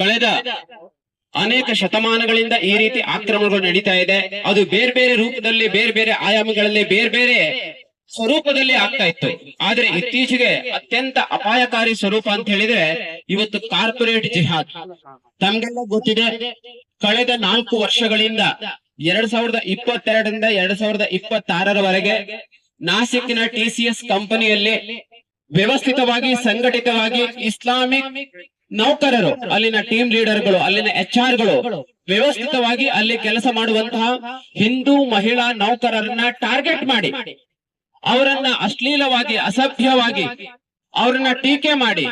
ಕಳೆದ ಅನೇಕ ಶತಮಾನಗಳಿಂದ ಈ ರೀತಿ ಆಕ್ರಮಣಗಳು ನಡೀತಾ ಇದೆ. ಅದು ಬೇರೆ ಬೇರೆ ರೂಪದಲ್ಲಿ, ಬೇರೆ ಬೇರೆ ಆಯಾಮಗಳಲ್ಲಿ, ಬೇರೆ ಬೇರೆ ಸ್ವರೂಪದಲ್ಲಿ ಆಗ್ತಾ ಇತ್ತು. ಆದ್ರೆ ಇತ್ತೀಚೆಗೆ ಅತ್ಯಂತ ಅಪಾಯಕಾರಿ ಸ್ವರೂಪ ಅಂತ ಹೇಳಿದ್ರೆ ಇವತ್ತು ಕಾರ್ಪೊರೇಟ್ ಜಿಹಾದ್. ತಮ್ಗೆಲ್ಲ ಗೊತ್ತಿದೆ, ಕಳೆದ 4 ವರ್ಷಗಳಿಂದ 2022ರಿಂದ 2026ರವರೆಗೆ ನಾಸಿಕ್ನ TCS ಕಂಪನಿಯಲ್ಲಿ ವ್ಯವಸ್ಥಿತವಾಗಿ ಸಂಘಟಿತವಾಗಿ ಇಸ್ಲಾಮಿಕ್ ನೌಕರರು, ಅಲ್ಲಿನ ಟೀಮ್ ಲೀಡರ್ಗಳು, ಅಲ್ಲಿನ HR ಗಳು ವ್ಯವಸ್ಥಿತವಾಗಿ ಅಲ್ಲಿ ಕೆಲಸ ಮಾಡುವಂತಹ ಹಿಂದೂ ಮಹಿಳಾ ನೌಕರರನ್ನ ಟಾರ್ಗೆಟ್ ಮಾಡಿ ಅವರನ್ನ ಅಶ್ಲೀಲವಾಗಿ, ಅಸಭ್ಯವಾಗಿ ಅವರನ್ನ ಟೀಕೆ ಮಾಡಿ,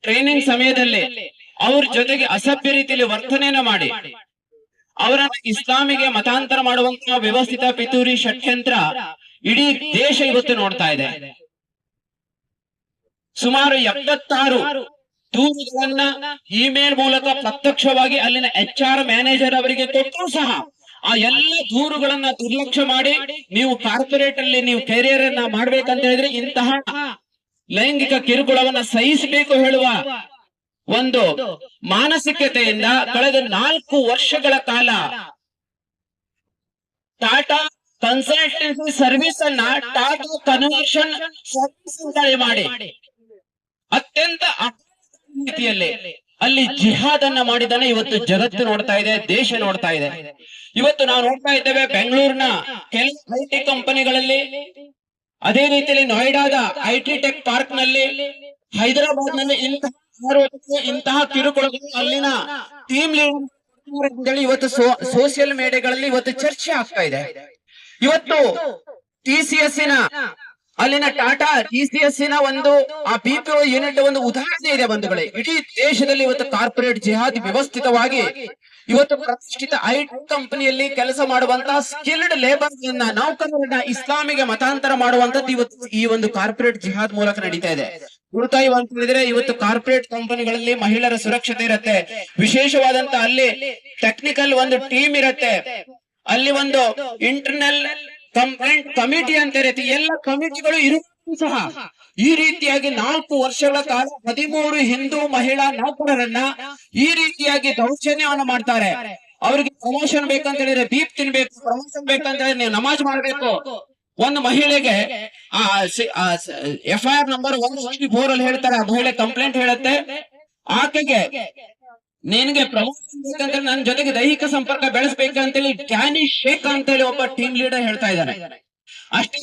ಟ್ರೈನಿಂಗ್ ಸಮಯದಲ್ಲಿ ಅವ್ರ ಜೊತೆಗೆ ಅಸಭ್ಯ ರೀತಿಯಲ್ಲಿ ವರ್ತನೆಯನ್ನ ಮಾಡಿ ಅವರನ್ನ ಇಸ್ಲಾಮಿಗೆ ಮತಾಂತರ ಮಾಡುವಂತಹ ವ್ಯವಸ್ಥಿತ ಪಿತೂರಿ ಷಡ್ಯಂತ್ರ ಇಡೀ ದೇಶ ಇವತ್ತು ನೋಡ್ತಾ ಇದೆ. ಸುಮಾರು 76 ದೂರುಗಳನ್ನ ಇಮೇಲ್ ಮೂಲಕ ಪ್ರತ್ಯಕ್ಷವಾಗಿ ಅಲ್ಲಿನ HR ಮ್ಯಾನೇಜರ್ ಅವರಿಗೆ ಕೊಟ್ಟರೂ ಸಹ ಆ ಎಲ್ಲ ದೂರುಗಳನ್ನ ದುರ್ಲಕ್ಷ್ಯ ಮಾಡಿ ನೀವು ಕಾರ್ಪೊರೇಟ್ ಅಲ್ಲಿ ನೀವು ಕೆರಿಯರ್ ಅನ್ನ ಮಾಡ್ಬೇಕಂತ ಹೇಳಿದ್ರೆ ಇಂತಹ ಲೈಂಗಿಕ ಕಿರುಕುಳವನ್ನ ಸಹಿಸಬೇಕು ಹೇಳುವ ಒಂದು ಮಾನಸಿಕತೆಯಿಂದ ಕಳೆದ 4 ವರ್ಷಗಳ ಕಾಲ ಟಾಟಾ ಕನ್ಸಲ್ಟೆನ್ಸಿ ಸರ್ವಿಸ್ ಅನ್ನ ಟಾಟಾ ಕನ್ವರ್ಷನ್ ಸರ್ವಿಸ್ ಅಂತ ಮಾಡಿ ಅತ್ಯಂತ ರೀತಿಯಲ್ಲಿ ಅಲ್ಲಿ ಜಿಹಾದ್ ಅನ್ನ ಮಾಡಿದಾನೆ. ಇವತ್ತು ಜಗತ್ತು ನೋಡ್ತಾ ಇದೆ, ದೇಶ ನೋಡ್ತಾ ಇದೆ. ಇವತ್ತು ನಾವು ನೋಡ್ತಾ ಇದ್ದೇವೆ ಬೆಂಗಳೂರಿನ ಕೆಲವು IT ಕಂಪನಿಗಳಲ್ಲಿ, ಅದೇ ರೀತಿಯಲ್ಲಿ ನೋಯ್ಡಾದ IT ಟೆಕ್ ಪಾರ್ಕ್ ನಲ್ಲಿ, ಹೈದರಾಬಾದ್ ನಲ್ಲಿ ಇಂತಹ ಕಿರುಕುಳಗಳು ಅಲ್ಲಿನ ಟೀಮ್ ಲೀಡರ್ ಇವತ್ತು ಸೋಷಿಯಲ್ ಮೀಡಿಯಾಗಳಲ್ಲಿ ಇವತ್ತು ಚರ್ಚೆ ಆಗ್ತಾ ಇದೆ. ಇವತ್ತು TCS ಅಲ್ಲಿನ ಟಾಟಾ TCS ಒಂದು ಆ BPO ಯೂನಿಟ್ ಒಂದು ಉದಾಹರಣೆ ಇದೆ ಬಂಧುಗಳೇ. ಇಡೀ ದೇಶದಲ್ಲಿ ಇವತ್ತು ಕಾರ್ಪೊರೇಟ್ ಜಿಹಾದ್ ವ್ಯವಸ್ಥಿತವಾಗಿ ಇವತ್ತು ಪ್ರತಿಷ್ಠಿತ IT ಕಂಪನಿಯಲ್ಲಿ ಕೆಲಸ ಮಾಡುವಂತಹ ಸ್ಕಿಲ್ಡ್ ಲೇಬರ್ ನೌಕರರನ್ನ ಇಸ್ಲಾಮಿಗೆ ಮತಾಂತರ ಮಾಡುವಂತದ್ದು ಇವತ್ತು ಈ ಒಂದು ಕಾರ್ಪೊರೇಟ್ ಜಿಹಾದ್ ಮೂಲಕ ನಡೀತಾ ಇದೆ. ಗುರುತಾಯಿವ ಅಂತ ಹೇಳಿದ್ರೆ ಇವತ್ತು ಕಾರ್ಪೊರೇಟ್ ಕಂಪನಿಗಳಲ್ಲಿ ಮಹಿಳೆಯರ ಸುರಕ್ಷತೆ ಇರುತ್ತೆ, ವಿಶೇಷವಾದಂತ ಅಲ್ಲಿ ಟೆಕ್ನಿಕಲ್ ಒಂದು ಟೀಮ್ ಇರುತ್ತೆ, ಅಲ್ಲಿ ಒಂದು ಇಂಟರ್ನಲ್ ಕಂಪ್ಲೇಂಟ್ ಕಮಿಟಿ ಅಂತ ಇರುತ್ತೆ, ಎಲ್ಲ ಕಮಿಟಿಗಳು ಇರುವುದು ಸಹ ಈ ರೀತಿಯಾಗಿ 4 ವರ್ಷಗಳ ಕಾಲ 13 ಹಿಂದೂ ಮಹಿಳಾ ನೌಕರರನ್ನ ಈ ರೀತಿಯಾಗಿ ದೌರ್ಜನ್ಯವನ್ನು ಮಾಡ್ತಾರೆ. ಅವ್ರಿಗೆ ಪ್ರಮೋಷನ್ ಬೇಕಂತ ಹೇಳಿದ್ರೆ ಬೀಪ್ ತಿನ್ಬೇಕು, ಪ್ರಮೋಷನ್ ಬೇಕಂತ ಹೇಳಿದ್ರೆ ನೀವು ನಮಾಜ್ ಮಾಡ್ಬೇಕು. ಒಂದು ಮಹಿಳೆಗೆ FIR ನಂಬರ್ 164 ಅಲ್ಲಿ ಹೇಳ್ತಾರೆ, ಆ ಮಹಿಳೆ ಕಂಪ್ಲೇಂಟ್ ಹೇಳುತ್ತೆ, ಆಕೆಗೆ ನಿನಗೆ ಪ್ರಮೋಷನ್ ಬೇಕಂತ ನನ್ನ ಜೊತೆಗೆ ದೈಹಿಕ ಸಂಪರ್ಕ ಬೆಳೆಸ್ಬೇಕಂತೇಳಿ ಡ್ಯಾನಿ ಶೇಖ್ ಅಂತೇಳಿ ಒಬ್ಬ ಟೀಮ್ ಲೀಡರ್ ಹೇಳ್ತಾ ಇದ್ದಾನೆ. ಅಷ್ಟೇ